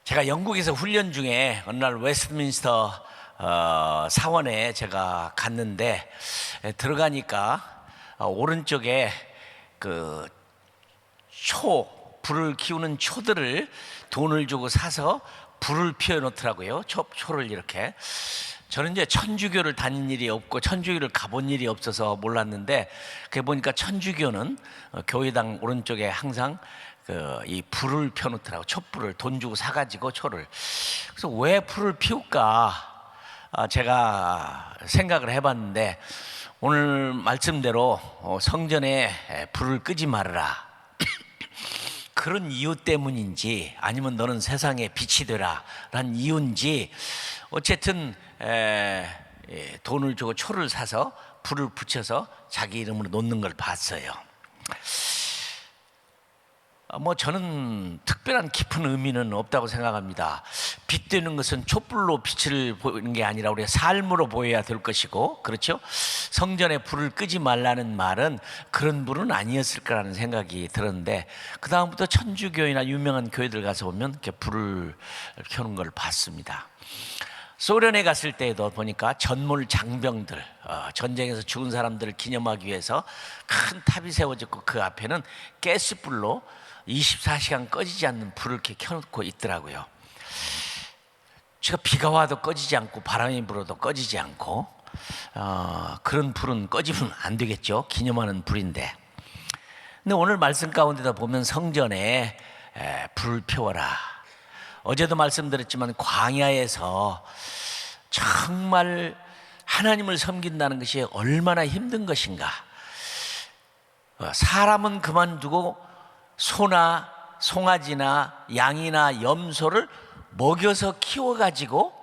제가 영국에서 훈련 중에 어느 날 웨스트민스터 사원에 제가 갔는데 들어가니까 오른쪽에 그 불을 키우는 초들을 돈을 주고 사서 불을 피워 놓더라고요. 초를 이렇게. 저는 이제 천주교를 다닌 일이 없고 천주교를 가본 일이 없어서 몰랐는데, 그게 보니까 천주교는 교회당 오른쪽에 항상 이 불을 펴놓더라고. 촛불을 돈 주고 사가지고 초를. 그래서 왜 불을 피울까 제가 생각을 해봤는데, 오늘 말씀대로 성전에 불을 끄지 말아라 그런 이유 때문인지, 아니면 너는 세상에 빛이 되라 라는 이유인지, 어쨌든 돈을 주고 초를 사서 불을 붙여서 자기 이름으로 놓는 걸 봤어요. 저는 특별한 깊은 의미는 없다고 생각합니다. 빛되는 것은 촛불로 빛을 보이는 게 아니라 우리가 삶으로 보여야 될 것이고, 그렇죠? 성전에 불을 끄지 말라는 말은 그런 불은 아니었을 거라는 생각이 들었는데, 그 다음부터 천주교회나 유명한 교회들 가서 보면 이렇게 불을 켜는 걸 봤습니다. 소련에 갔을 때에도 보니까 전몰 장병들, 전쟁에서 죽은 사람들을 기념하기 위해서 큰 탑이 세워졌고, 그 앞에는 가스불로 24시간 꺼지지 않는 불을 이렇게 켜놓고 있더라고요. 제가 비가 와도 꺼지지 않고 바람이 불어도 꺼지지 않고, 그런 불은 꺼지면 안 되겠죠. 기념하는 불인데. 근데 오늘 말씀 가운데다 보면 성전에 불을 피워라. 어제도 말씀드렸지만 광야에서 정말 하나님을 섬긴다는 것이 얼마나 힘든 것인가. 사람은 그만두고 소나 송아지나 양이나 염소를 먹여서 키워가지고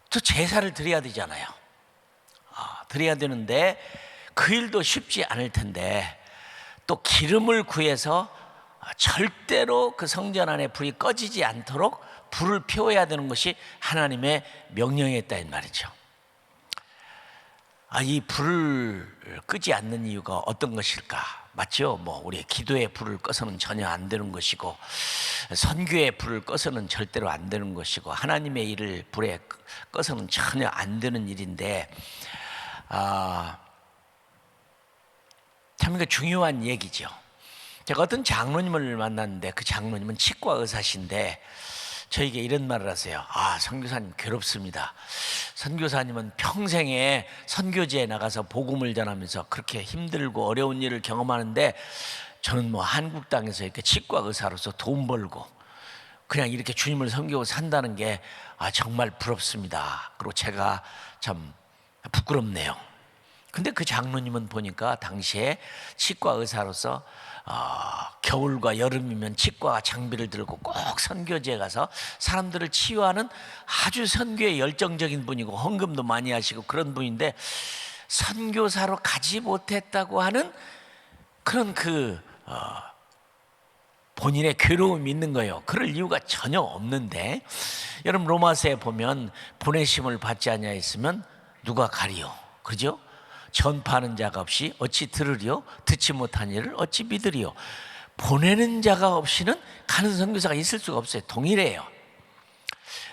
또 제사를 드려야 되잖아요. 드려야 되는데 그 일도 쉽지 않을 텐데, 또 기름을 구해서 절대로 그 성전 안에 불이 꺼지지 않도록 불을 피워야 되는 것이 하나님의 명령이었다 이 말이죠. 이 불을 끄지 않는 이유가 어떤 것일까? 맞죠? 우리 기도의 불을 꺼서는 전혀 안 되는 것이고, 선교의 불을 꺼서는 절대로 안 되는 것이고, 하나님의 일을 불에 꺼서는 전혀 안 되는 일인데, 참 중요한 얘기죠. 제가 어떤 장로님을 만났는데, 그 장로님은 치과 의사신데 저에게 이런 말을 하세요. 선교사님 괴롭습니다. 선교사님은 평생에 선교지에 나가서 복음을 전하면서 그렇게 힘들고 어려운 일을 경험하는데, 저는 한국 땅에서 이렇게 치과 의사로서 돈 벌고 그냥 이렇게 주님을 섬기고 산다는 게 정말 부럽습니다. 그리고 제가 참 부끄럽네요. 근데 그 장로님은 보니까 당시에 치과 의사로서 겨울과 여름이면 치과 장비를 들고 꼭 선교지에 가서 사람들을 치유하는 아주 선교에 열정적인 분이고, 헌금도 많이 하시고 그런 분인데, 선교사로 가지 못했다고 하는 그런 본인의 괴로움이 있는 거예요. 그럴 이유가 전혀 없는데, 여러분 로마서에 보면 보내심을 받지 아니하였으면 누가 가리요, 그죠? 전파하는 자가 없이 어찌 들으리요? 듣지 못한 일을 어찌 믿으리요? 보내는 자가 없이는 가는 선교사가 있을 수가 없어요. 동일해요.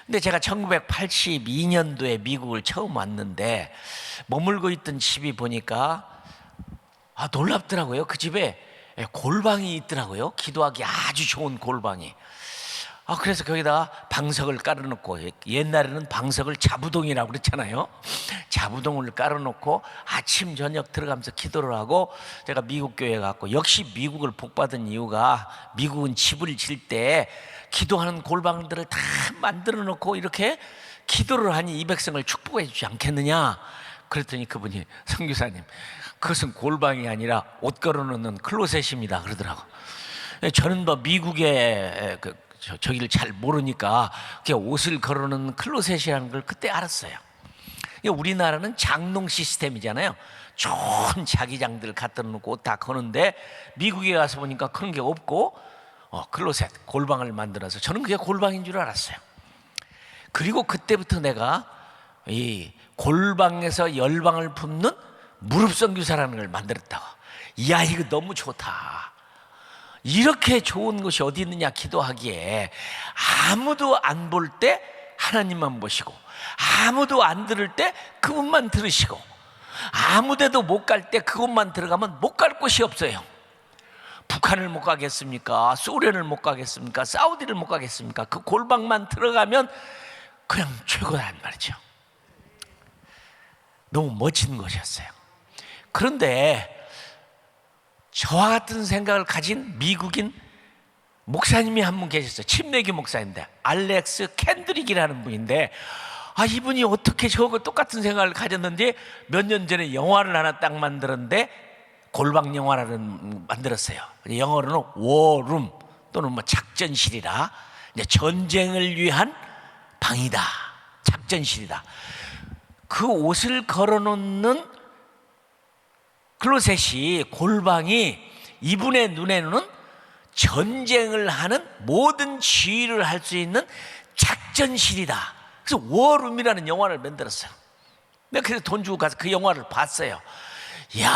근데 제가 1982년도에 미국을 처음 왔는데, 머물고 있던 집이 보니까 놀랍더라고요. 그 집에 골방이 있더라고요. 기도하기 아주 좋은 골방이. 그래서 거기다가 방석을 깔아놓고, 옛날에는 방석을 자부동이라고 그랬잖아요. 자부동을 깔아놓고 아침 저녁 들어가면서 기도를 하고, 제가 미국 교회에 갔고, 역시 미국을 복받은 이유가, 미국은 집을 질 때 기도하는 골방들을 다 만들어 놓고 이렇게 기도를 하니 이 백성을 축복해 주지 않겠느냐. 그랬더니 그분이, 선교사님 그것은 골방이 아니라 옷 걸어놓는 클로셋입니다 그러더라고. 저는 미국의 저기를 잘 모르니까 옷을 걸어놓는 클로셋이라는 걸 그때 알았어요. 우리나라는 장롱 시스템이잖아요. 좋은 자기장들 갖다 놓고 옷 다 거는데, 미국에 가서 보니까 그런 게 없고 클로셋, 골방을 만들어서, 저는 그게 골방인 줄 알았어요. 그리고 그때부터 내가 이 골방에서 열방을 품는 무릎 선교사라는 걸 만들었다고. 이야, 이거 너무 좋다. 이렇게 좋은 곳이 어디 있느냐 기도하기에 아무도 안 볼 때 하나님만 보시고 아무도 안 들을 때 그분만 들으시고 아무데도 못 갈 때 그곳만 들어가면 못 갈 곳이 없어요. 북한을 못 가겠습니까? 소련을 못 가겠습니까? 사우디를 못 가겠습니까? 그 골방만 들어가면 그냥 최고란 말이죠. 너무 멋진 곳이었어요. 그런데 저와 같은 생각을 가진 미국인 목사님이 한 분 계셨어요. 침례교 목사인데 알렉스 캔드릭이라는 분인데 이분이 어떻게 저거 똑같은 생각을 가졌는지 몇 년 전에 영화를 하나 딱 만들었는데 골방 영화를 만들었어요. 영어로는 워룸 또는 뭐 작전실이라, 이제 전쟁을 위한 방이다, 작전실이다. 그 옷을 걸어놓는 클로셋이, 골방이 이분의 눈에는 전쟁을 하는 모든 지휘를 할 수 있는 작전실이다. 그래서 워룸이라는 영화를 만들었어요. 내가 그래서 돈 주고 가서 그 영화를 봤어요. 이야,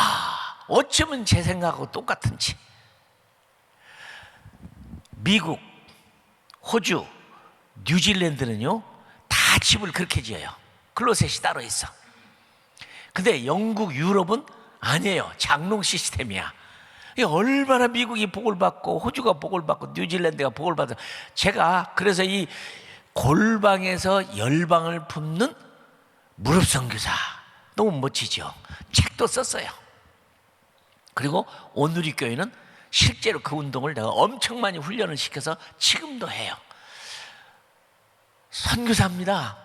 어쩌면 제 생각하고 똑같은지. 미국, 호주, 뉴질랜드는요 다 집을 그렇게 지어요. 클로셋이 따로 있어. 근데 영국, 유럽은 아니에요. 장롱 시스템이야. 얼마나 미국이 복을 받고 호주가 복을 받고 뉴질랜드가 복을 받아. 제가 그래서 이 골방에서 열방을 품는 무릎 선교사 너무 멋지죠. 책도 썼어요. 그리고 오누리 교회는 실제로 그 운동을 내가 엄청 많이 훈련을 시켜서 지금도 해요. 선교사입니다.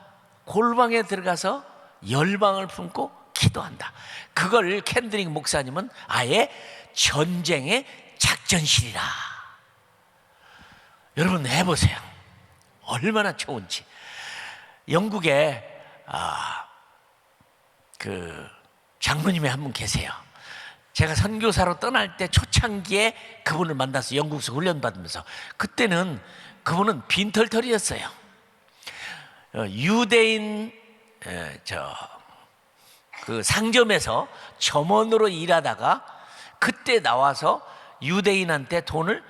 골방에 들어가서 열방을 품고 기도한다. 그걸 캔드릭 목사님은 아예 전쟁의 작전실이라. 여러분 해보세요. 얼마나 좋은지. 영국에 그 장로님이 한 분 계세요. 제가 선교사로 떠날 때 초창기에 그분을 만나서 영국에서 훈련받으면서, 그때는 그분은 빈털털이었어요. 유대인 그 상점에서 점원으로 일하다가 그때 나와서 유대인한테 돈을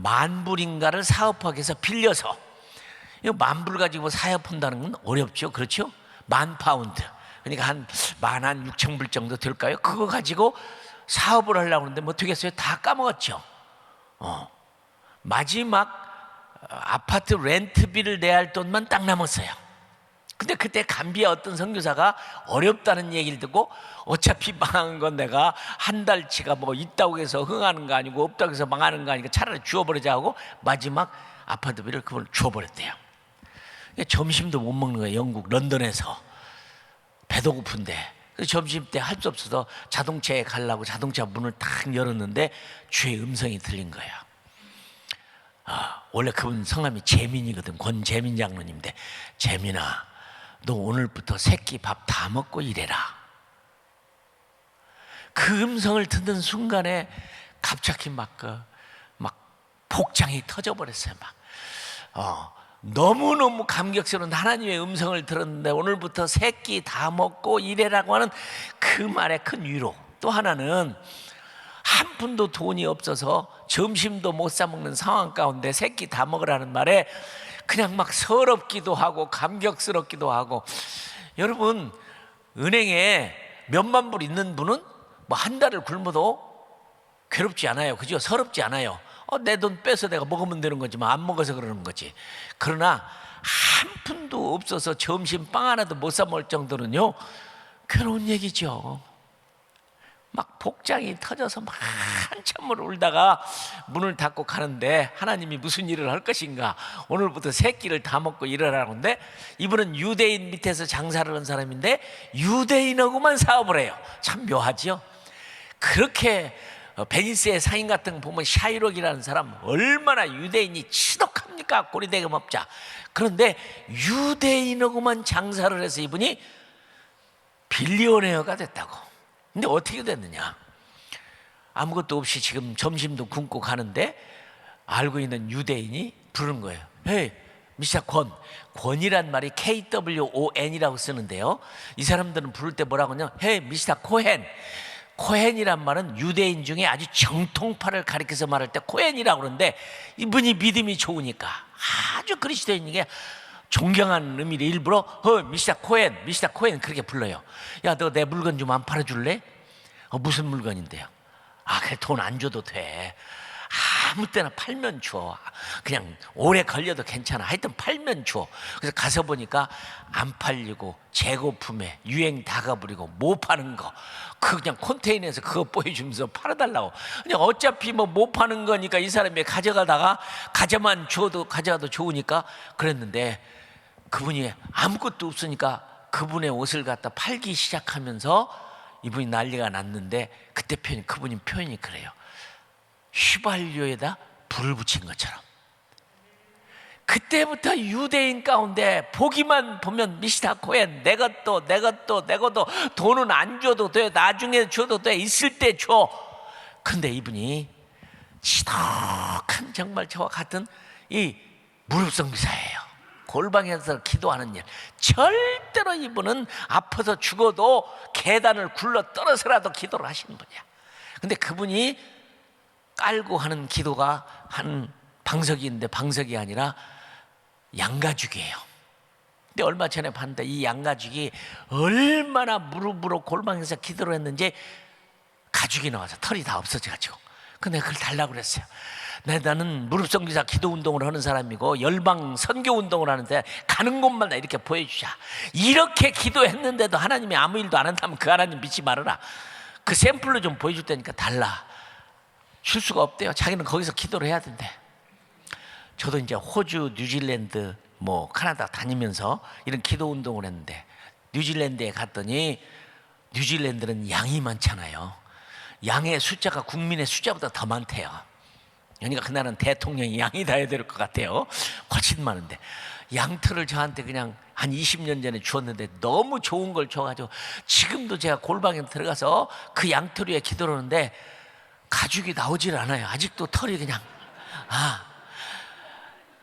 10,000불인가를 사업하기 위해서 빌려서, 이거 10,000불 가지고 사업한다는 건 어렵죠. 그렇죠? 10,000파운드, 그러니까 한 16,000불 정도 될까요? 그거 가지고 사업을 하려고 하는데 뭐 되겠어요? 다 까먹었죠. 마지막 아파트 렌트비를 내야 할 돈만 딱 남았어요. 근데 그때 감비에 어떤 선교사가 어렵다는 얘기를 듣고, 어차피 망한 건 내가 한 달치가 뭐 있다고 해서 흥하는 거 아니고 없다고 해서 망하는 거 아니고 차라리 주워버리자 하고 마지막 아파트비를 그걸 주워버렸대요. 점심도 못 먹는 거예요. 영국 런던에서. 배도 고픈데 점심 때 할 수 없어서 자동차에 가려고 자동차 문을 탁 열었는데 주의 음성이 들린 거야. 원래 그분 성함이 재민이거든. 권재민 장로님인데, 재민아, 너 오늘부터 새끼 밥 다 먹고 일해라. 그 음성을 듣는 순간에 갑자기 막 복장이 터져버렸어요. 너무너무 감격스러운 하나님의 음성을 들었는데, 오늘부터 새끼 다 먹고 일해라고 하는 그 말의 큰 위로. 또 하나는 한 푼도 돈이 없어서 점심도 못 사 먹는 상황 가운데 새끼 다 먹으라는 말에 그냥 막 서럽기도 하고 감격스럽기도 하고. 여러분, 은행에 몇만 불 있는 분은 뭐 한 달을 굶어도 괴롭지 않아요. 그죠? 서럽지 않아요. 내 돈 빼서 내가 먹으면 되는 거지만 안 먹어서 그러는 거지. 그러나 한 푼도 없어서 점심 빵 하나도 못 사 먹을 정도는요, 괴로운 얘기죠. 막 복장이 터져서 막 한참을 울다가 문을 닫고 가는데, 하나님이 무슨 일을 할 것인가, 오늘부터 새끼를 다 먹고 일하라고 하는데, 이분은 유대인 밑에서 장사를 한 사람인데 유대인하고만 사업을 해요. 참 묘하죠. 그렇게 베니스의 상인 같은 거 보면 샤이록이라는 사람 얼마나 유대인이 치독합니까? 고리대금 업자. 그런데 유대인하고만 장사를 해서 이분이 빌리오네어가 됐다고. 근데 어떻게 됐느냐? 아무것도 없이 지금 점심도 굶고 가는데 알고 있는 유대인이 부르는 거예요. 헤이 미스터 권. 권이란 말이 KWON이라고 쓰는데요, 이 사람들은 부를 때 뭐라고 하냐? 헤이 미스터 코헨. 코헨이란 말은 유대인 중에 아주 정통파를 가리켜서 말할 때 코헨이라고 그러는데, 이분이 믿음이 좋으니까 아주 그리스도인에게 존경하는 의미로 일부러 미스터 코헨, 미스터 코헨 그렇게 불러요. 야, 너 내 물건 좀 안 팔아줄래? 무슨 물건인데요? 그래, 돈 안 줘도 돼. 아무 때나 팔면 줘. 그냥 오래 걸려도 괜찮아. 하여튼 팔면 줘. 그래서 가서 보니까 안 팔리고 재고품에 유행 다 가버리고 못 파는 거, 그냥 컨테이너에서 그거 보여주면서 팔아달라고. 그냥 어차피 뭐 못 파는 거니까 이 사람이 가져가다가 가져가도 좋으니까 그랬는데, 그분이 아무것도 없으니까 그분의 옷을 갖다 팔기 시작하면서 이분이 난리가 났는데, 그때 그분이 표현이 그래요. 휘발유에다 불을 붙인 것처럼. 그때부터 유대인 가운데 보기만 보면 미스터 코헨, 내 것도 돈은 안 줘도 돼, 나중에 줘도 돼, 있을 때 줘. 근데 이분이 지독한, 정말 저와 같은 이 무릎성기사예요. 골방에서 기도하는 일, 절대로 이분은 아파서 죽어도 계단을 굴러 떨어서라도 기도를 하시는 분이야. 근데 그분이 깔고 하는 기도가 한 방석이 있는데, 방석이 아니라 양가죽이에요. 근데 얼마 전에 봤는데 이 양가죽이 얼마나 무릎으로 골방에서 기도를 했는지 가죽이 나와서 털이 다 없어져가지고, 근데 그걸 달라고 그랬어요. 나는 무릎성기사 기도 운동을 하는 사람이고 열방 선교 운동을 하는데 가는 곳마다 이렇게 보여주자. 이렇게 기도했는데도 하나님이 아무 일도 안 한다면 그 하나님 믿지 말아라. 그 샘플로 좀 보여줄 테니까 달라. 줄 수가 없대요. 자기는 거기서 기도를 해야 된대. 저도 이제 호주, 뉴질랜드, 카나다 다니면서 이런 기도 운동을 했는데, 뉴질랜드에 갔더니 뉴질랜드는 양이 많잖아요. 양의 숫자가 국민의 숫자보다 더 많대요. 그러니까 그날은 대통령이 양이 다 해야 될 것 같아요. 훨씬 많은데 양털을 저한테 그냥 한 20년 전에 주었는데 너무 좋은 걸 줘가지고 지금도 제가 골방에 들어가서 그 양털 위에 기도를 하는데 가죽이 나오질 않아요. 아직도 털이 그냥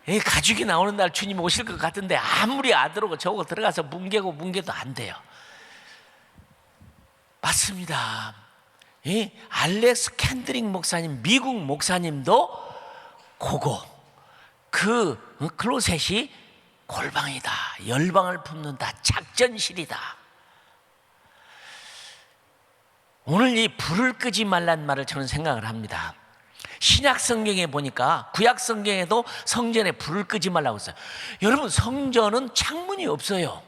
이 가죽이 나오는 날 주님 오실 것 같은데 아무리 아들오고 저거 들어가서 뭉개도 안 돼요. 맞습니다. 이 알렉스 캔드릭 목사님, 미국 목사님도 그 클로셋이 골방이다, 열방을 품는다, 작전실이다. 오늘 이 불을 끄지 말란 말을 저는 생각을 합니다. 신약 성경에 보니까 구약 성경에도 성전에 불을 끄지 말라고 했어요. 여러분, 성전은 창문이 없어요.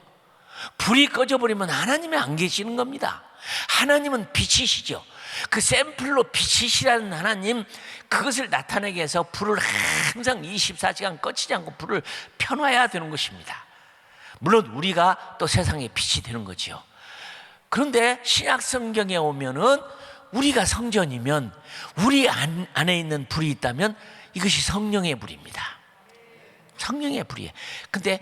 불이 꺼져버리면 하나님이 안 계시는 겁니다. 하나님은 빛이시죠. 그 샘플로 빛이시라는 하나님, 그것을 나타내기 위해서 불을 항상 24시간 꺼지지 않고 불을 펴놔야 되는 것입니다. 물론 우리가 또 세상의 빛이 되는 거지요. 그런데 신약 성경에 오면은 우리가 성전이면, 우리 안에 있는 불이 있다면 이것이 성령의 불입니다. 성령의 불이에요. 근데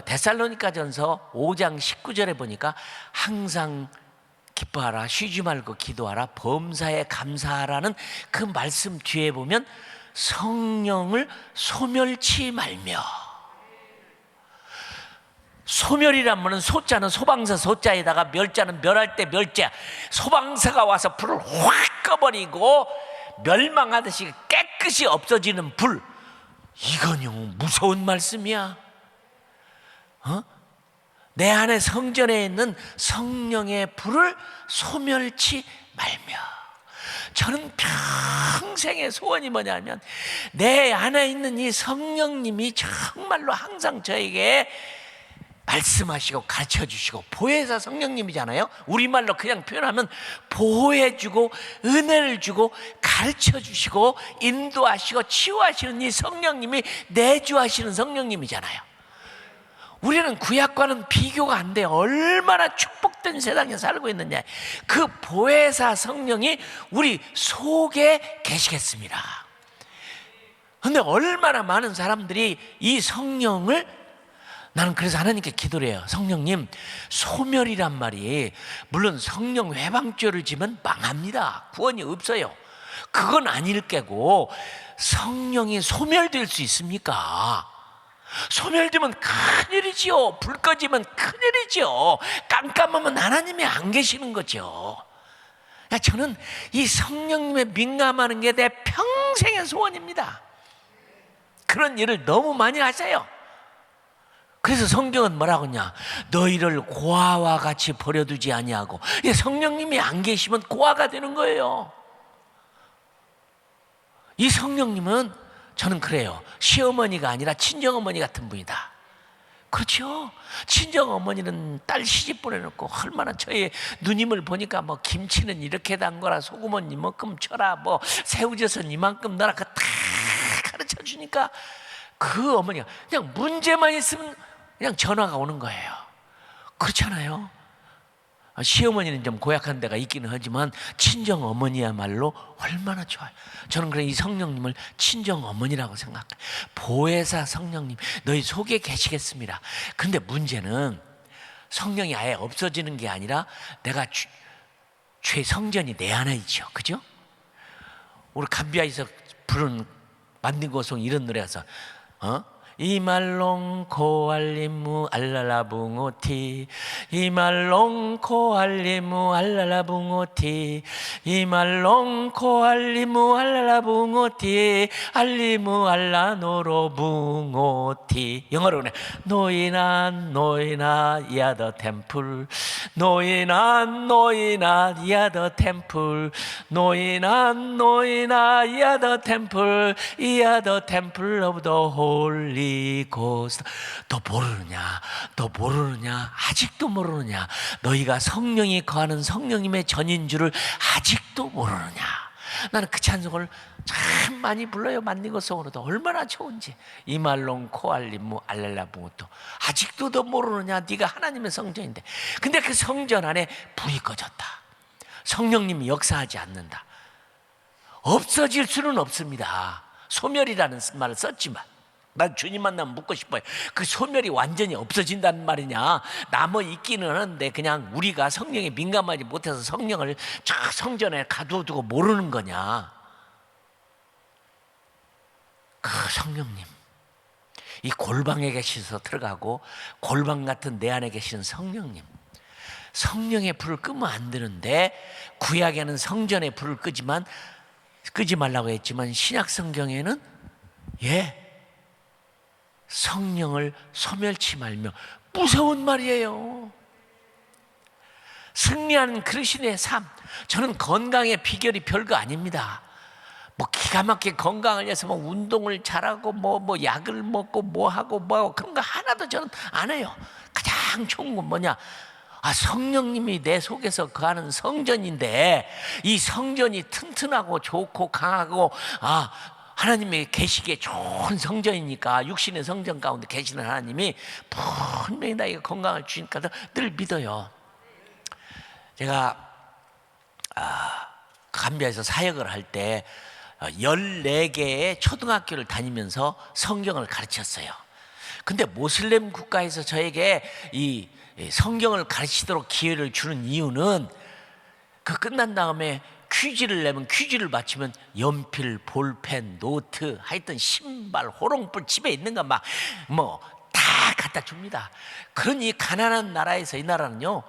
데살로니가전서 5장 19절에 보니까 항상 기뻐하라, 쉬지 말고 기도하라, 범사에 감사하라는 그 말씀 뒤에 보면 성령을 소멸치 말며. 소멸이란 말은 소자는 소방사 소자에다가 멸자는 멸할 때 멸자. 소방사가 와서 불을 확 꺼버리고 멸망하듯이 깨끗이 없어지는 불. 이건 무서운 말씀이야. 내 안에 성전에 있는 성령의 불을 소멸치 말며. 저는 평생의 소원이 뭐냐면 내 안에 있는 이 성령님이 정말로 항상 저에게 말씀하시고 가르쳐주시고, 보혜사 성령님이잖아요. 우리말로 그냥 표현하면 보호해주고 은혜를 주고 가르쳐주시고 인도하시고 치유하시는 이 성령님이 내주하시는 성령님이잖아요. 우리는 구약과는 비교가 안 돼요. 얼마나 축복된 세상에 살고 있느냐. 그 보혜사 성령이 우리 속에 계시겠습니다. 그런데 얼마나 많은 사람들이 이 성령을, 나는 그래서 하나님께 기도를 해요. 성령님, 소멸이란 말이, 물론 성령 회방죄를 지면 망합니다. 구원이 없어요. 그건 아닐 게고, 성령이 소멸될 수 있습니까? 소멸되면 큰일이지요. 불 꺼지면 큰일이지요. 깜깜하면 하나님이 안 계시는 거죠. 저는 이 성령님에 민감하는 게 내 평생의 소원입니다. 그런 일을 너무 많이 하세요. 그래서 성경은 뭐라고 하냐? 너희를 고아와 같이 버려두지 아니하고. 성령님이 안 계시면 고아가 되는 거예요. 이 성령님은 저는 그래요. 시어머니가 아니라 친정어머니 같은 분이다. 그렇죠. 친정어머니는 딸 시집 보내놓고 얼마나 저의 누님을 보니까 뭐 김치는 이렇게 담거라, 소금은 이만큼 쳐라, 뭐 새우젓은 이만큼 넣어라, 다 가르쳐 주니까 그 어머니가 그냥 문제만 있으면 그냥 전화가 오는 거예요. 그렇잖아요. 시어머니는 좀 고약한 데가 있기는 하지만 친정어머니야말로 얼마나 좋아요. 저는 그래 이 성령님을 친정어머니라고 생각해요. 보혜사 성령님 너희 속에 계시겠습니다. 그런데 문제는 성령이 아예 없어지는 게 아니라 내가 죄 성전이 내 안에 있죠. 그죠? 우리 감비아에서 부른 만든고송 이런 노래가서 이말롱 코알리무 알랄라붕오티 이말롱 코알리무 알랄라붕오티 이말롱 코알리무 알랄라붕오티 알리무 알라노로붕오티. 영어로는 노이나 야더 템플 노이나 야더 템플 노이나 야더 템플 야더 템플 오브 더 홀리 고스트. 너 모르느냐? 아직도 모르느냐? 너희가 성령이 거하는 성령님의 전인 줄을 아직도 모르느냐? 나는 그 찬송을 참 많이 불러요. 만든것송으로도 얼마나 좋은지. 이말롱 코알리무 알랄라붕오토. 아직도 너 모르느냐? 네가 하나님의 성전인데. 근데 그 성전 안에 불이 꺼졌다. 성령님이 역사하지 않는다. 없어질 수는 없습니다. 소멸이라는 말을 썼지만 난 주님 만나면 묻고 싶어요. 그 소멸이 완전히 없어진다는 말이냐? 남아 있기는 하는데 그냥 우리가 성령에 민감하지 못해서 성령을 저 성전에 가두어두고 모르는 거냐? 그 성령님, 이 골방에 계셔서 들어가고 골방 같은 내 안에 계시는 성령님, 성령의 불을 끄면 안 되는데 구약에는 성전의 불을 끄지 말라고 했지만 신약 성경에는 성령을 소멸치 말며. 무서운 말이에요. 승리하는 그리스도의 삶. 저는 건강의 비결이 별거 아닙니다. 뭐 기가 막히게 건강을 위해서 뭐 운동을 잘하고 뭐 약을 먹고 뭐 하고 그런 거 하나도 저는 안 해요. 가장 좋은 건 뭐냐? 성령님이 내 속에서 거하는 성전인데 이 성전이 튼튼하고 좋고 강하고 하나님이 계시기에 좋은 성전이니까 육신의 성전 가운데 계시는 하나님이 분명히 나에게 건강을 주니까 늘 믿어요. 제가 감비아에서 사역을 할 때 14개의 초등학교를 다니면서 성경을 가르쳤어요. 근데 모슬렘 국가에서 저에게 이 성경을 가르치도록 기회를 주는 이유는 그 끝난 다음에 퀴즈를 내면 퀴즈를 맞히면 연필, 볼펜, 노트, 하여튼 신발, 호롱불 집에 있는 거 막 다 갖다 줍니다. 그러니 가난한 나라에서 이 나라는요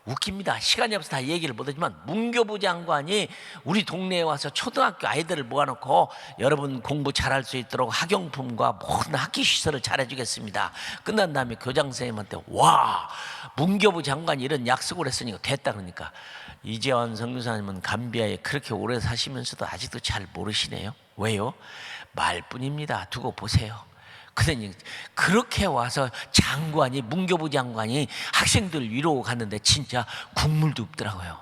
웃깁니다. 시간이 없어서 다 얘기를 못하지만 문교부 장관이 우리 동네에 와서 초등학교 아이들을 모아놓고 여러분 공부 잘할 수 있도록 학용품과 모든 학기시설을 잘해주겠습니다. 끝난 다음에 교장 선생님한테 문교부 장관이 이런 약속을 했으니까 됐다. 그러니까 이재환 선교사님은 감비아에 그렇게 오래 사시면서도 아직도 잘 모르시네요. 왜요? 말뿐입니다. 두고 보세요. 그러니 그렇게 와서 문교부 장관이 학생들 위로 갔는데 진짜 국물도 없더라고요.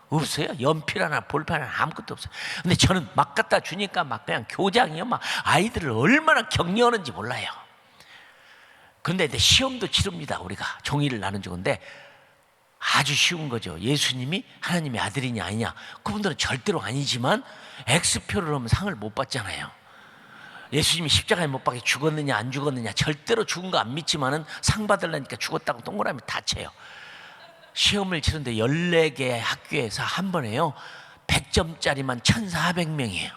없어요. 연필 하나 볼펜 하나 아무것도 없어요. 근데 저는 막 갖다 주니까 막 그냥 교장이요 아이들을 얼마나 격려하는지 몰라요. 그런데 시험도 치릅니다. 우리가 종이를 나눠주는데 아주 쉬운 거죠. 예수님이 하나님의 아들이냐 아니냐. 그분들은 절대로 아니지만 X표를 하면 상을 못 받잖아요. 예수님이 십자가에 못 박혀 죽었느냐 안 죽었느냐 절대로 죽은 거 안 믿지만은 상 받으려니까 죽었다고 동그라미 다 쳐요. 시험을 치는데 14개 학교에서 한 번에요 100점짜리만 1,400명이에요.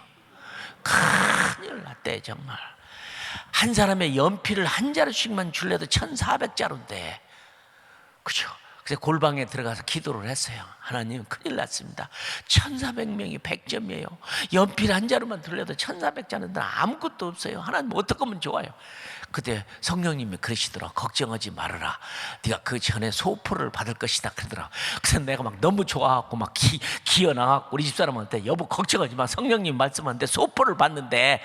큰일 났대 정말. 한 사람의 연필을 한 자루씩만 줄래도 1,400자루인데 그죠? 그래서 골방에 들어가서 기도를 했어요. 하나님, 큰일 났습니다. 1400명이 100점이에요. 연필 한 자루만 들려도 1400자는 아무것도 없어요. 하나님, 어떻게 하면 좋아요? 그때 성령님이 그러시더라. 걱정하지 말아라. 네가 그 전에 소포를 받을 것이다 그러더라. 그래서 내가 막 너무 좋아갖고 막 기어 나갔고 우리 집사람한테, 여보 걱정하지 마, 성령님 말씀하는데 소포를 받는데.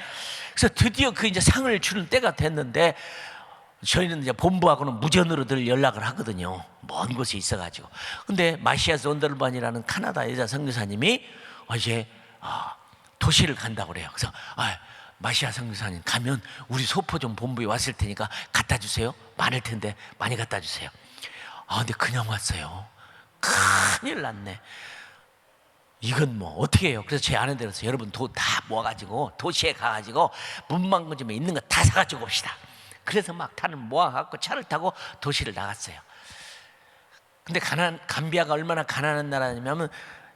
그래서 드디어 그 이제 상을 주는 때가 됐는데, 저희는 이제 본부하고는 무전으로 늘 연락을 하거든요. 먼 곳에 있어가지고. 근데 마시아 존덜반이라는 카나다 여자 선교사님이 이제 도시를 간다고 그래요. 그래서 마시아 선교사님 가면 우리 소포 좀 본부에 왔을 테니까 갖다 주세요. 많을 텐데 많이 갖다 주세요. 근데 그냥 왔어요. 큰일 났네. 이건 뭐 어떻게 해요? 그래서 제 아는 데서 여러분 돈 다 모아가지고 도시에 가가지고 문방구점에 있는 거 다 사가지고 옵시다. 그래서 막 차를 모아갖고 차를 타고 도시를 나갔어요. 근데 감비아가 얼마나 가난한 나라냐면,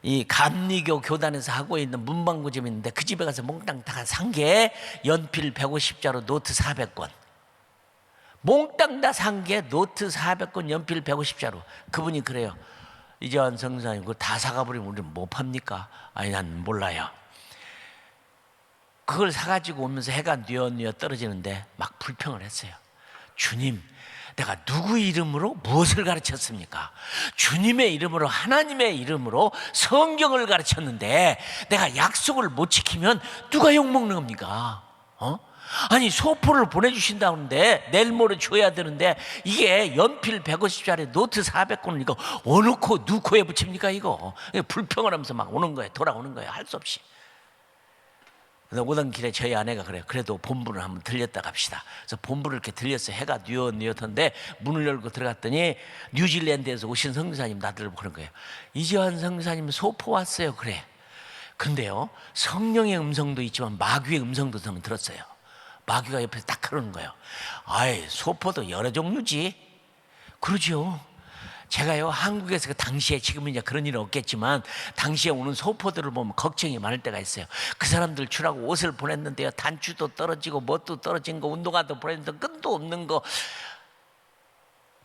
이 감리교 교단에서 하고 있는 문방구점이 있는데 그 집에 가서 몽땅 다 산 게 연필 150자로 노트 400권. 몽땅 다 산 게 노트 400권, 연필 150자로. 그분이 그래요. 이재환 성사님, 그거 다 사가버리면 우리는 뭐 팝니까? 아니, 난 몰라요. 그걸 사가지고 오면서 해가 뉘어뉘어 떨어지는데 막 불평을 했어요. 주님, 내가 누구 이름으로 무엇을 가르쳤습니까? 주님의 이름으로, 하나님의 이름으로 성경을 가르쳤는데 내가 약속을 못 지키면 누가 욕먹는 겁니까? 아니, 소포를 보내주신다는데 내일 모레 줘야 되는데 이게 연필 150짜리 노트 400권을 이거 어느 코 누구 코에 붙입니까? 이거 불평을 하면서 막 오는 거예요. 돌아오는 거예요. 할 수 없이. 그래서 오던 길에 저희 아내가 그래요. 그래도 본부를 한번 들렸다 갑시다. 그래서 본부를 이렇게 들렸어요. 해가 뉘었던데 문을 열고 들어갔더니 뉴질랜드에서 오신 선교사님 나들 그런 거예요. 이재환 선교사님 소포 왔어요. 그래. 근데요, 성령의 음성도 있지만 마귀의 음성도 저는 들었어요. 마귀가 옆에서 딱 그러는 거예요. 소포도 여러 종류지. 그러죠. 제가요, 한국에서 그 당시에, 지금은 이제 그런 일은 없겠지만 당시에 오는 소포들을 보면 걱정이 많을 때가 있어요. 그 사람들 주라고 옷을 보냈는데요, 단추도 떨어지고 뭣도 떨어진 거, 운동화도 보냈는데 끈도 없는 거.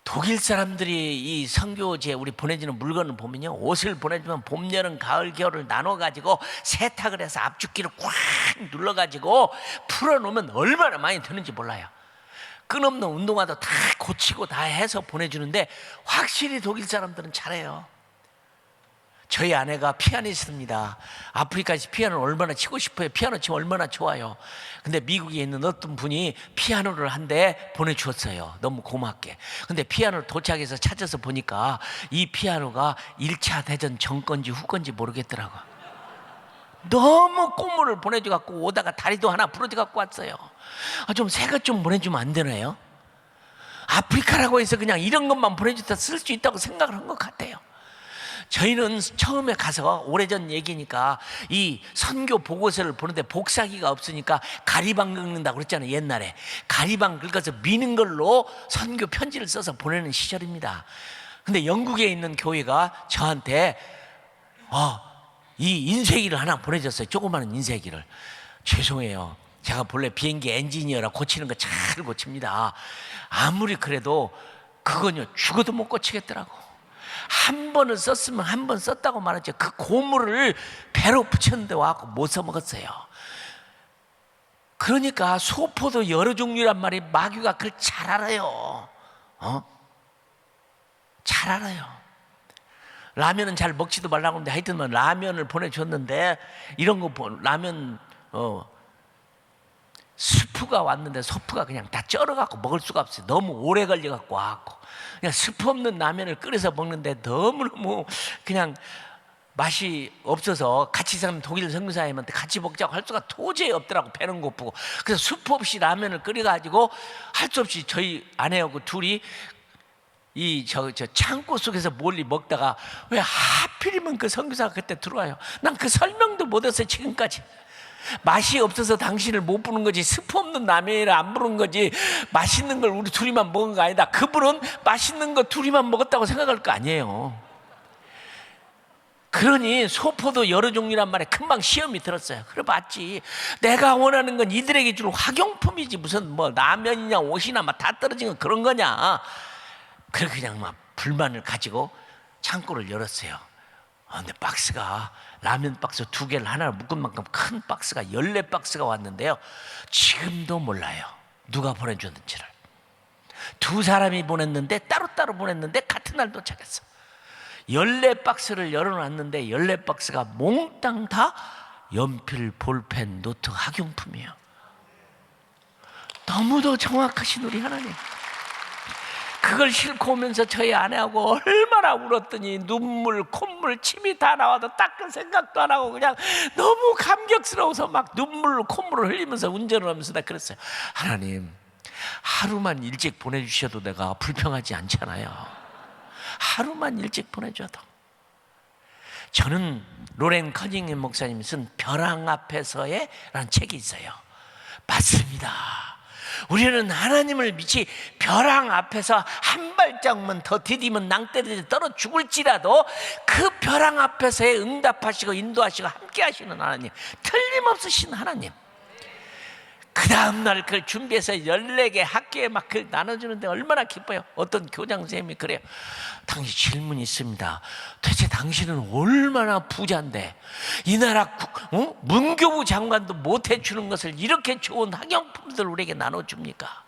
독일 사람들이 이 선교지에 우리 보내주는 물건을 보면요, 옷을 보내주면 봄, 여름, 가을, 겨울을 나눠가지고 세탁을 해서 압축기를 꽉 눌러가지고 풀어놓으면 얼마나 많이 드는지 몰라요. 끈없는 운동화도 다 고치고 다 해서 보내주는데 확실히 독일 사람들은 잘해요. 저희 아내가 피아니스트입니다. 아프리카에서 피아노를 얼마나 치고 싶어요. 피아노 치면 얼마나 좋아요. 근데 미국에 있는 어떤 분이 피아노를 한 대 보내주었어요. 너무 고맙게. 근데 피아노를 도착해서 찾아서 보니까 이 피아노가 1차 대전 전 건지 후 건지 모르겠더라고요. 너무 꽃물을 보내줘갖고 오다가 다리도 하나 부러져갖고 왔어요. 좀 새 것 좀 보내주면 안 되나요? 아프리카라고 해서 그냥 이런 것만 보내줬다 쓸 수 있다고 생각을 한 것 같아요. 저희는 처음에 가서, 오래전 얘기니까, 이 선교 보고서를 보는데 복사기가 없으니까 가리방 긁는다고 그랬잖아요. 옛날에 가리방 긁어서 미는 걸로 선교 편지를 써서 보내는 시절입니다. 근데 영국에 있는 교회가 저한테 이 인쇄기를 하나 보내줬어요. 조그마한 인쇄기를. 죄송해요, 제가 본래 비행기 엔지니어라 고치는 거 잘 고칩니다. 아무리 그래도 그건요, 죽어도 못 고치겠더라고. 한 번을 썼으면 한 번 썼다고 말하죠. 그 고무를 배로 붙였는데 와갖고 못 써먹었어요. 그러니까 소포도 여러 종류란 말이, 마귀가 그걸 잘 알아요. 잘 알아요. 라면은 잘 먹지도 말라고 하는데 하여튼 라면을 보내줬는데, 이런 거 라면 스프가 왔는데 소프가 그냥 다 쩔어갖고 먹을 수가 없어요. 너무 오래 걸려갖고 와갖고 그냥 스프 없는 라면을 끓여서 먹는데 너무너무 그냥 맛이 없어서 같이 사는 독일 선교사님한테 같이 먹자고 할 수가 도저히 없더라고. 배는 고프고. 그래서 스프 없이 라면을 끓여가지고 할 수 없이 저희 아내하고 둘이 저 창고 속에서 멀리 먹다가, 왜 하필이면 그 선교사가 그때 들어와요. 난 그 설명도 못했어요. 지금까지. 맛이 없어서 당신을 못 부른 거지, 스프 없는 라면이라 안 부른 거지, 맛있는 걸 우리 둘이만 먹은 거 아니다. 그분은 맛있는 거 둘이만 먹었다고 생각할 거 아니에요. 그러니 소포도 여러 종류란 말에 금방 시험이 들었어요. 그래 봤지. 내가 원하는 건 이들에게 줄 화경품이지 무슨 뭐 라면이냐 옷이나 막 다 떨어진 건 그런 거냐. 그래 그냥 막 불만을 가지고 창고를 열었어요. 근데 박스가 라면 박스 2개를 하나로 묶은 만큼 큰 박스가 14박스가 왔는데요. 지금도 몰라요, 누가 보내줬는지를. 2사람이 보냈는데 따로따로 보냈는데 같은 날 도착했어. 14박스를 열어놨는데 14박스가 몽땅 다 연필, 볼펜, 노트, 학용품이에요. 너무도 정확하신 우리 하나님. 그걸 싣고 오면서 저희 아내하고 얼마나 울었더니 눈물, 콧물, 침이 다 나와도 닦을 생각도 안 하고 그냥 너무 감격스러워서 막 눈물, 콧물을 흘리면서 운전을 하면서 나 그랬어요. 하나님, 하루만 일찍 보내주셔도 내가 불평하지 않잖아요. 하루만 일찍 보내줘도. 저는 로렌 커닝햄 목사님이 쓴 벼랑 앞에서의 라는 책이 있어요. 맞습니다. 우리는 하나님을 믿지 벼랑 앞에서 한 발짝만 더 디디면 낭떠러지 떨어 죽을지라도 그 벼랑 앞에서의 응답하시고 인도하시고 함께 하시는 하나님, 틀림없으신 하나님. 그 다음날 그걸 준비해서 14개 학교에 막 그 나눠주는데 얼마나 기뻐요. 어떤 교장 선생님이 그래요. 당신 질문이 있습니다. 도대체 당신은 얼마나 부자인데 이 나라 문교부 장관도 못 해주는 것을 이렇게 좋은 학용품들을 우리에게 나눠줍니까?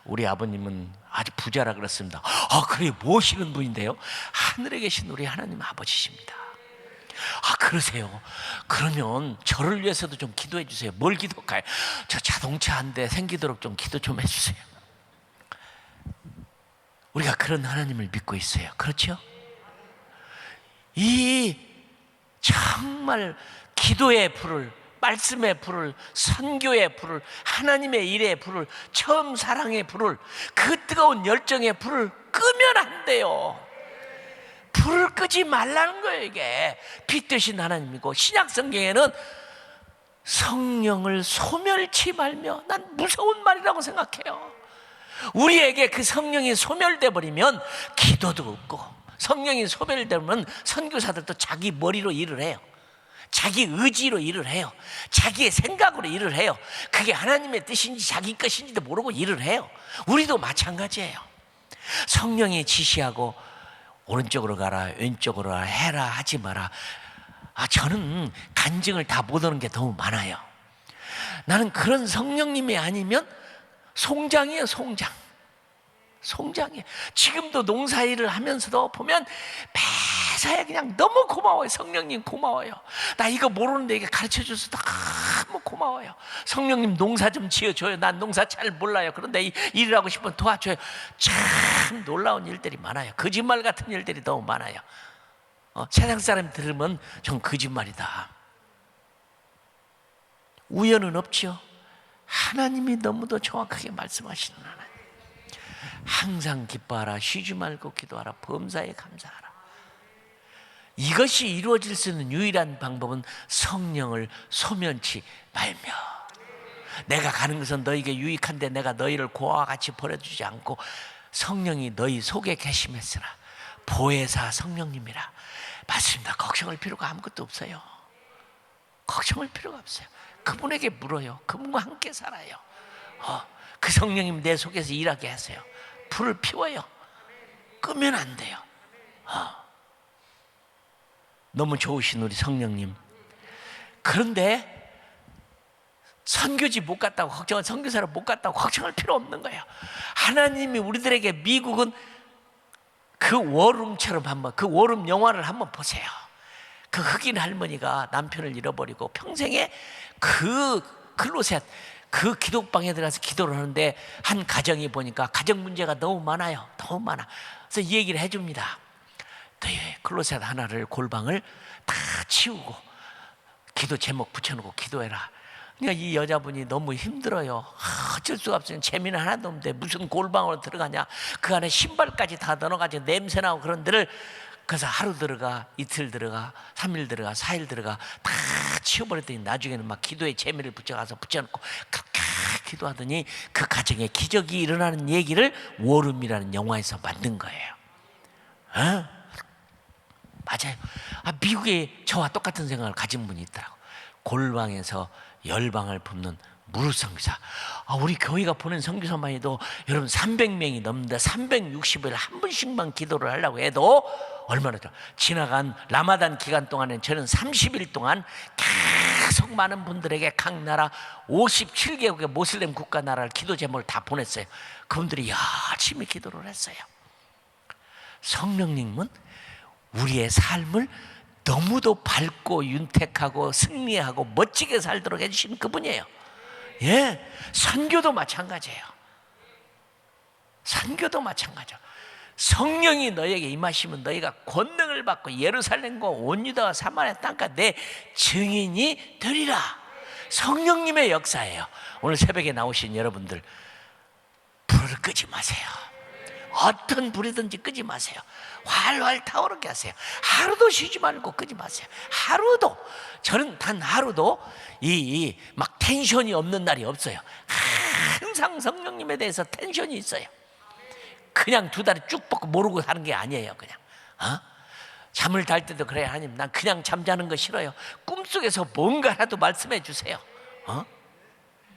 우리 아버님은 아주 부자라 그랬습니다. 그래, 모시는 분인데요, 하늘에 계신 우리 하나님 아버지십니다. 그러세요? 그러면 저를 위해서도 좀 기도해 주세요. 뭘 기도할까요? 저 자동차 한 대 생기도록 좀 기도 좀 해주세요. 우리가 그런 하나님을 믿고 있어요. 그렇죠? 이 정말 기도의 불을, 말씀의 불을, 선교의 불을, 하나님의 일의 불을, 처음 사랑의 불을, 그 뜨거운 열정의 불을 끄면 안 돼요. 불을 끄지 말라는 거예요. 이게 빛 되신 하나님이고, 신약 성경에는 성령을 소멸치 말며, 난 무서운 말이라고 생각해요. 우리에게 그 성령이 소멸돼 버리면 기도도 없고, 성령이 소멸되면 선교사들도 자기 머리로 일을 해요. 자기 의지로 일을 해요. 자기의 생각으로 일을 해요. 그게 하나님의 뜻인지 자기 것인지도 모르고 일을 해요. 우리도 마찬가지예요. 성령이 지시하고 오른쪽으로 가라, 왼쪽으로 가라, 해라, 하지 마라. 저는 간증을 다 못 하는 게 너무 많아요. 나는 그런 성령님이 아니면 송장이에요. 송장이에요. 지금도 농사일을 하면서도 보면 매사에 그냥 너무 고마워요. 성령님 고마워요. 나 이거 모르는데 이게 가르쳐줘서 너무 고마워요. 성령님 농사 좀 지어줘요. 난 농사 잘 몰라요. 그런데 일을 하고 싶으면 도와줘요. 참 놀라운 일들이 많아요. 거짓말 같은 일들이 너무 많아요. 세상 사람 들으면 전 거짓말이다. 우연은 없죠. 하나님이 너무도 정확하게 말씀하시는 하나님. 항상 기뻐하라, 쉬지 말고 기도하라, 범사에 감사하라. 이것이 이루어질 수 있는 유일한 방법은 성령을 소멸치 말며. 내가 가는 것은 너희에게 유익한데 내가 너희를 고아와 같이 버려두지 않고 성령이 너희 속에 계심했으나 보혜사 성령님이라. 맞습니다. 걱정할 필요가 아무것도 없어요. 걱정할 필요가 없어요. 그분에게 물어요. 그분과 함께 살아요. 그 성령님 내 속에서 일하게 하세요. 불을 피워요. 끄면 안 돼요. 너무 좋으신 우리 성령님. 그런데 선교지 못 갔다고 걱정할, 선교사를 못 갔다고 걱정할 필요 없는 거예요. 하나님이 우리들에게 미국은 그 워룸처럼 한번, 그 워룸 영화를 한번 보세요. 그 흑인 할머니가 남편을 잃어버리고 평생에 그 클로셋, 그 기독방에 들어가서 기도를 하는데 한 가정이 보니까 가정 문제가 너무 많아요. 너무 많아. 그래서 이 얘기를 해줍니다. 너희 클로셋 하나를, 골방을 다 치우고 기도 제목 붙여놓고 기도해라. 그러니까 이 여자분이 너무 힘들어요. 어쩔 수가 없어요. 재미는 하나도 없는데 무슨 골방으로 들어가냐. 그 안에 신발까지 다 넣어가지고 냄새나고 그런 데를, 그래서 하루 들어가, 이틀 들어가, 3일 들어가, 4일 들어가 다 치워버렸더니 나중에는 막 기도에 재미를 붙여가서 붙여놓고 그렇게 기도하더니 그 가정에 기적이 일어나는 얘기를 워룸이라는 영화에서 만든 거예요. 맞아요. 미국에 저와 똑같은 생각을 가진 분이 있더라고. 골방에서 열방을 붓는 무료 선교사. 우리 교회가 보낸 선교사만 해도 여러분 300명이 넘는데 360일 한 분씩만 기도를 하려고 해도 얼마나 더 지나간 라마단 기간 동안에 저는 30일 동안 계속 많은 분들에게 각 나라 57개국의 모슬렘 국가 나라를 기도 제목을 다 보냈어요. 그분들이 열심히 기도를 했어요. 성령님은 우리의 삶을 너무도 밝고 윤택하고 승리하고 멋지게 살도록 해주시는 그분이에요. 예, 선교도 마찬가지예요. 선교도 마찬가지예요. 성령이 너에게 임하시면 너희가 권능을 받고 예루살렘과 온 유다와 사마리아 땅까지 내 증인이 되리라. 성령님의 역사예요. 오늘 새벽에 나오신 여러분들, 불을 끄지 마세요. 어떤 불이든지 끄지 마세요. 활활 타오르게 하세요. 하루도 쉬지 말고 끄지 마세요. 하루도. 저는 단 하루도 막 텐션이 없는 날이 없어요. 항상 성령님에 대해서 텐션이 있어요. 그냥 두 다리 쭉 뻗고 모르고 하는 게 아니에요. 그냥 잠을 잘 때도 그래요. 하나님, 난 그냥 잠자는 거 싫어요. 꿈속에서 뭔가라도 말씀해 주세요.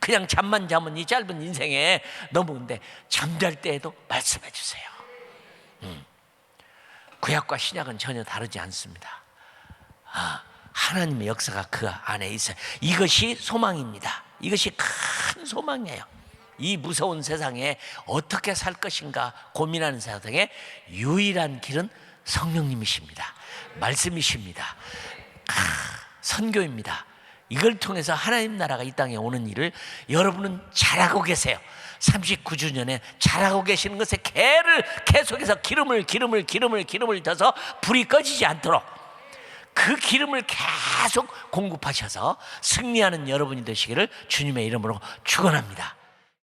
그냥 잠만 자면 이 짧은 인생에 너무, 근데 잠잘 때에도 말씀해 주세요. 구약과 신약은 전혀 다르지 않습니다. 하나님의 역사가 그 안에 있어요. 이것이 소망입니다. 이것이 큰 소망이에요. 이 무서운 세상에 어떻게 살 것인가 고민하는 세상에 유일한 길은 성령님이십니다. 말씀이십니다. 선교입니다. 이걸 통해서 하나님 나라가 이 땅에 오는 일을 여러분은 잘하고 계세요. 39주년에 잘하고 계시는 것에 계속해서 기름을 둬서 불이 꺼지지 않도록 그 기름을 계속 공급하셔서 승리하는 여러분이 되시기를 주님의 이름으로 축원합니다.